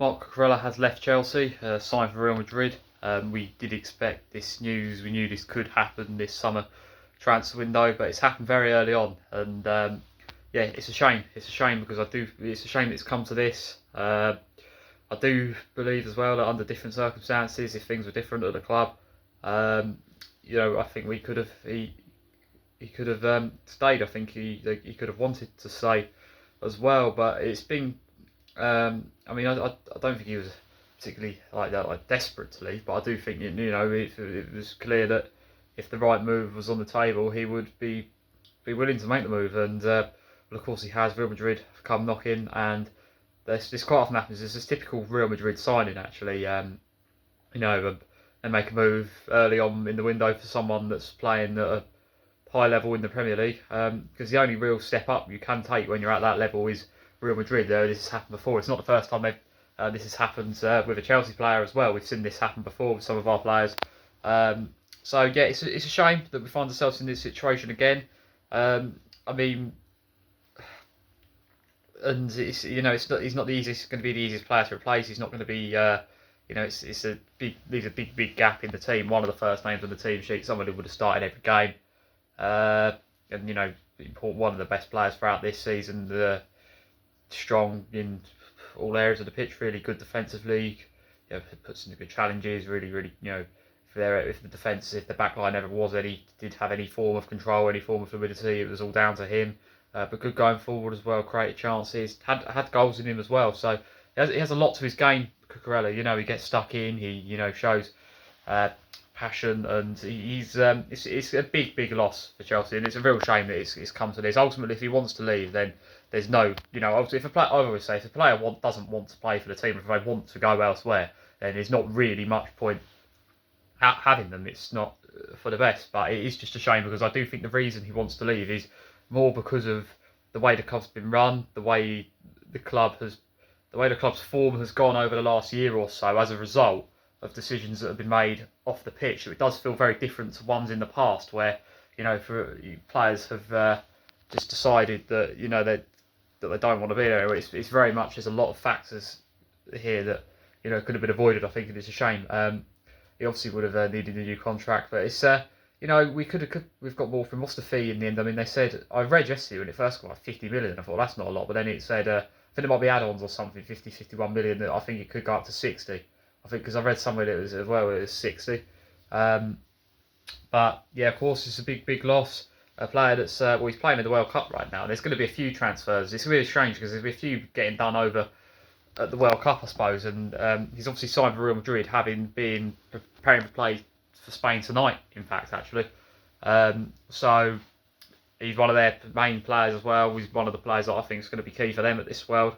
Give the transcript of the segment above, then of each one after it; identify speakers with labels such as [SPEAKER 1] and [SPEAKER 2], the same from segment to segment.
[SPEAKER 1] Marc Cucurella has left Chelsea, signed for Real Madrid. We did expect this news. We knew this could happen this summer transfer window, but it's happened very early on, and yeah, it's a shame. It's a shame because It's a shame that it's come to this. I do believe as well that under different circumstances, if things were different at the club, I think we could have he could have stayed. I think he could have wanted to stay as well, but it's been. I don't think he was particularly desperate to leave, but I do think it was clear that if the right move was on the table, he would be willing to make the move, and well, of course he has. Real Madrid have come knocking, and this quite often happens. It's this typical Real Madrid signing actually. They make a move early on in the window for someone that's playing at a high level in the Premier League, because the only real step up you can take when you're at that level is Real Madrid. This has happened before. It's not the first time this has happened with a Chelsea player as well. We've seen this happen before with some of our players. So yeah, it's a shame that we find ourselves in this situation again. And it's he's not the easiest. Going to be the easiest player to replace. He's not going to be. It's a big gap in the team. One of the first names on the team sheet. Somebody who would have started every game. One of the best players throughout this season. Strong in all areas of the pitch, really good defensively. Puts in good challenges. Really, if the back line ever did have any form of control, any form of fluidity, it was all down to him. But good going forward as well. Created chances, had goals in him as well. So he has a lot to his game, Cucurella. He gets stuck in. He shows passion, and it's a big loss for Chelsea, and it's a real shame that it's come to this. Ultimately, if he wants to leave, then there's no, if a player, I always say, if a player doesn't want to play for the team, if they want to go elsewhere, then there's not really much point having them. It's not for the best, but it is just a shame because I do think the reason he wants to leave is more because of the way the club's been run, the way the club's form has gone over the last year or so as a result of decisions that have been made off the pitch. So it does feel very different to ones in the past where players have just decided that that they don't want to be there. It's very much, there's a lot of factors here that could have been avoided. I think it is a shame. He obviously would have needed a new contract, but it's we've got more from. What's the fee in the end? They said, I read yesterday when it first got like 50 million. I thought that's not a lot, but then it said I think there might be add-ons or something, 50, 51 million. That I think it could go up to 60. I think because I read somewhere that it was as well. It was 60. But yeah, of course, it's a big loss. A player that's he's playing in the World Cup right now. And there's going to be a few transfers. It's really strange because there's a few getting done over at the World Cup, I suppose. And he's obviously signed for Real Madrid, having been preparing to play for Spain tonight. In fact, actually, so he's one of their main players as well. He's one of the players that I think is going to be key for them at this World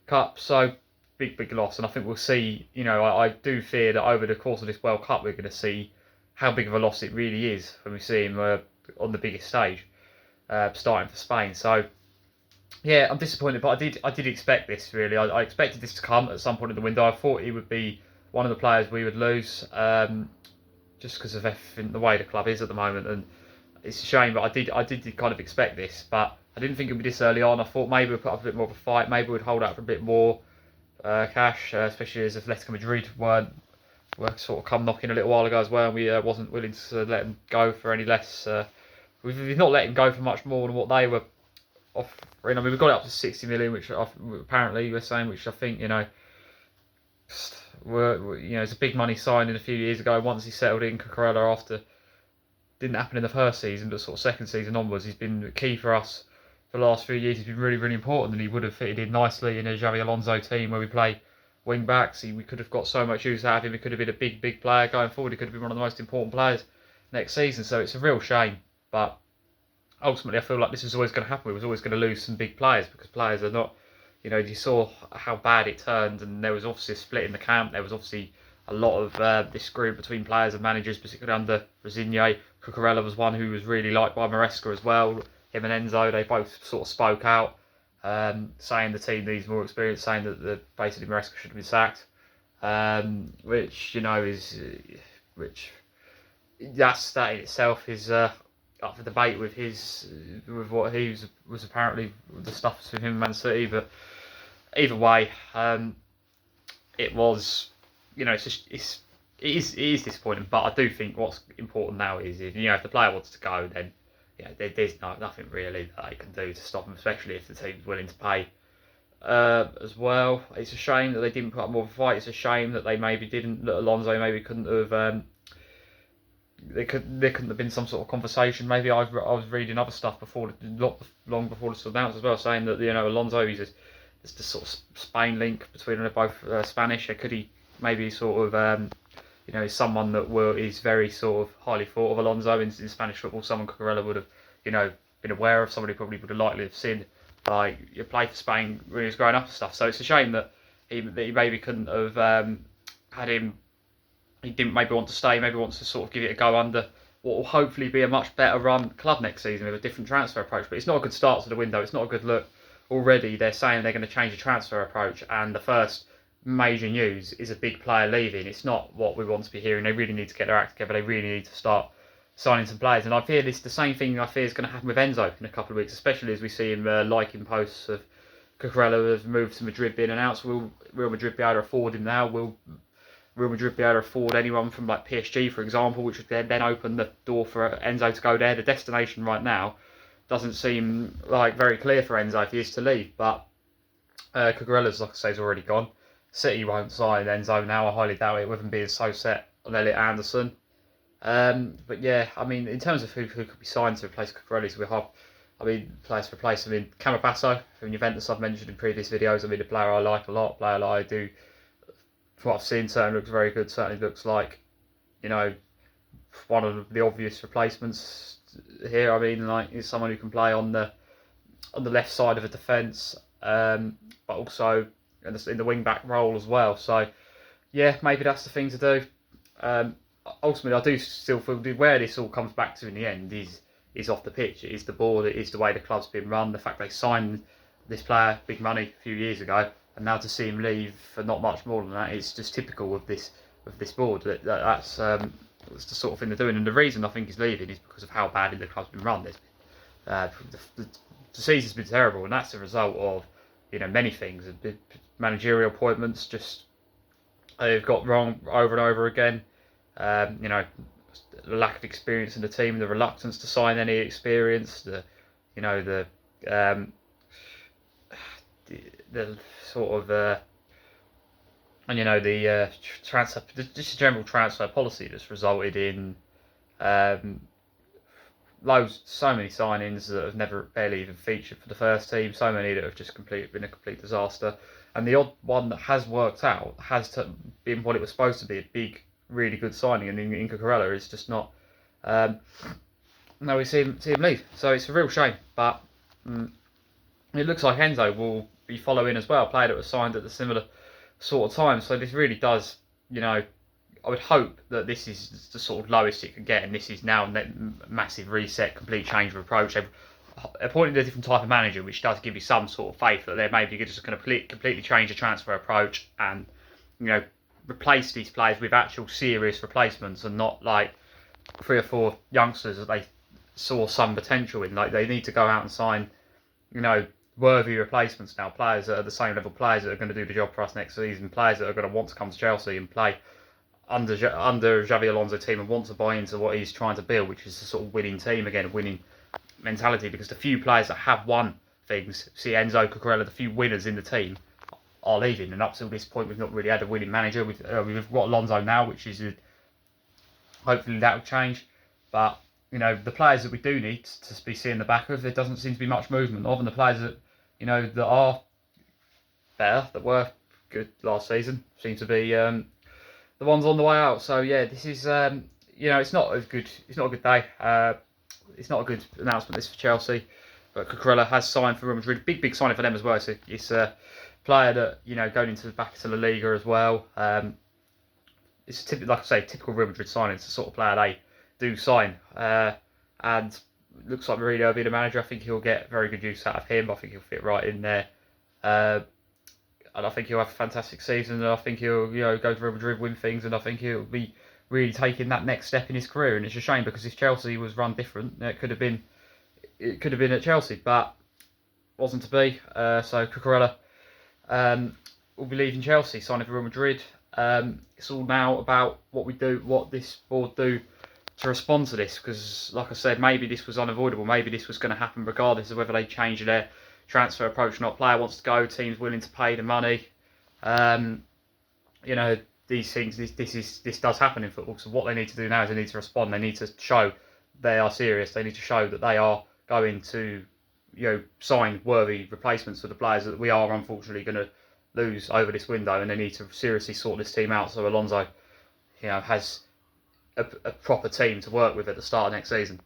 [SPEAKER 1] Cup. So big loss, and I think we'll see. I do fear that over the course of this World Cup, we're going to see how big of a loss it really is when we see him on the biggest stage, starting for Spain. So yeah, I'm disappointed, but I did expect this really. I expected this to come at some point in the window. I thought he would be one of the players we would lose, just because of everything, the way the club is at the moment, and it's a shame. But I did kind of expect this, but I didn't think it would be this early on. I thought maybe we'd put up a bit more of a fight, maybe we'd hold out for a bit more cash, especially as Atletico Madrid were sort of come knocking a little while ago as well, and we wasn't willing to let them go for any less. We've not let him go for much more than what they were offering. We've got it up to 60 million, which apparently we're saying, which I think it's a big money signing a few years ago. Once he settled in, Cucurella, after didn't happen in the first season, but sort of second season onwards, he's been key for us for the last few years. He's been really important, and he would have fitted in nicely in a Xabi Alonso team where we play wing backs. We could have got so much use out of him. He could have been a big player going forward. He could have been one of the most important players next season. So it's a real shame. But ultimately, I feel like this is always going to happen. We was always going to lose some big players because players are not. You saw how bad it turned, and there was obviously a split in the camp. There was obviously a lot of disagreement between players and managers, particularly under Rosigne. Cucurella was one who was really liked by Maresca as well. Him and Enzo, they both sort of spoke out, saying the team needs more experience, saying that basically Maresca should have been sacked, which that in itself is up for debate with what he was apparently the stuff with him in Man City. But either way, it was, it's just it is disappointing. But I do think what's important now is if the player wants to go, then there's nothing really that they can do to stop him, especially if the team's willing to pay. As well, it's a shame that they didn't put up more of a fight. It's a shame that they maybe didn't. That Alonso maybe couldn't have. There couldn't have been some sort of conversation. Maybe I was reading other stuff before, not long before this was announced as well, saying that Alonso is the sort of Spain link between them. They're both Spanish. Could he maybe sort of is someone that is very sort of highly thought of. Alonso in Spanish football, someone Cucurella would have been aware of. Somebody probably would have likely have seen. Like, you played for Spain when he was growing up and stuff, so it's a shame that he maybe couldn't have had him. He didn't maybe want to stay, maybe wants to sort of give it a go under what will hopefully be a much better run club next season with a different transfer approach. But it's not a good start to the window, it's not a good look. Already they're saying they're going to change the transfer approach, and the first major news is a big player leaving. It's not what we want to be hearing. They really need to get their act together, they really need to start signing some players, and I fear the same thing I fear is going to happen with Enzo in a couple of weeks, especially as we see him liking posts of Cucurella has moved to Madrid being announced. Will Real Madrid be able to afford him now? Will Real Madrid be able to afford anyone from like PSG, for example, which would then open the door for Enzo to go there? The destination right now doesn't seem like very clear for Enzo if he is to leave, but Cucurella's, like I say, is already gone. City won't sign Enzo now. I highly doubt it with him being so set on Elliot Anderson. But yeah, I mean, in terms of who could be signed to replace Cucurella, we have, players to replace. Campobasso from Juventus, I've mentioned in previous videos. A player I like a lot, player that I do, from what I've seen, certainly looks very good. Certainly looks like, one of the obvious replacements here. He's someone who can play on the left side of a defence, but also in the wing back role as well. So yeah, maybe that's the thing to do. Ultimately, I do still feel where this all comes back to in the end is off the pitch. It is the board. It is the way the club's been run. The fact they signed this player, big money, a few years ago, and now to see him leave for not much more than that, it's just typical of this board. That's the sort of thing they're doing. And the reason I think he's leaving is because of how badly the club's been run. The season's been terrible, and that's a result of many things. Managerial appointments just they've got wrong over and over again. The lack of experience in the team, the reluctance to sign any experience, the sort of transfer, just a general transfer policy that's resulted in so many signings that have barely even featured for the first team, so many that have just been a complete disaster, and the odd one that has worked out has been what it was supposed to be, a big, really good signing, and in Cucurella is just not. No, we see him leave, so it's a real shame. But it looks like Enzo will be following as well, a player that was signed at the similar sort of time. So this really does, I would hope that this is the sort of lowest it could get, and this is now a massive reset, complete change of approach. They've appointed a different type of manager, which does give you some sort of faith that they're maybe just going to completely change the transfer approach and replace these players with actual serious replacements, and not like 3 or 4 youngsters that they saw some potential in. Like, they need to go out and sign, worthy replacements now. Players that are the same level, players that are going to do the job for us next season, players that are going to want to come to Chelsea and play under Xabi Alonso's team and want to buy into what he's trying to build, which is a sort of winning team again, a winning mentality. Because the few players that have won things, see Enzo, Cucurella, the few winners in the team, are leaving, and up to this point we've not really had a winning manager. We've got Alonso now, which is hopefully that will change. But the players that we do need to be seeing the back of, there doesn't seem to be much movement of, and the players that that are better, that were good last season, seem to be the ones on the way out. So yeah, this is it's not a good day. It's not a good announcement this for Chelsea. But Cucurella has signed for Real Madrid. Big signing for them as well. It's a player that going into back to La Liga as well. It's like I say, typical Real Madrid signing. It's the sort of player they do sign, and looks like Mourinho will be the manager. I think he'll get very good use out of him. I think he'll fit right in there, and I think he'll have a fantastic season. And I think he'll go to Real Madrid, win things, and I think he'll be really taking that next step in his career. And it's a shame, because if Chelsea was run different, it could have been at Chelsea, but wasn't to be. So Cucurella will be leaving Chelsea, signing for Real Madrid. It's all now about what we do, what this board do to respond to this, because like I said, maybe this was unavoidable. Maybe this was going to happen regardless of whether they change their transfer approach or not. Player wants to go, team's willing to pay the money. These things, this does happen in football. So what they need to do now is they need to respond. They need to show they are serious. They need to show that they are going to, sign worthy replacements for the players that we are unfortunately going to lose over this window, and they need to seriously sort this team out so Alonso, has a proper team to work with at the start of next season.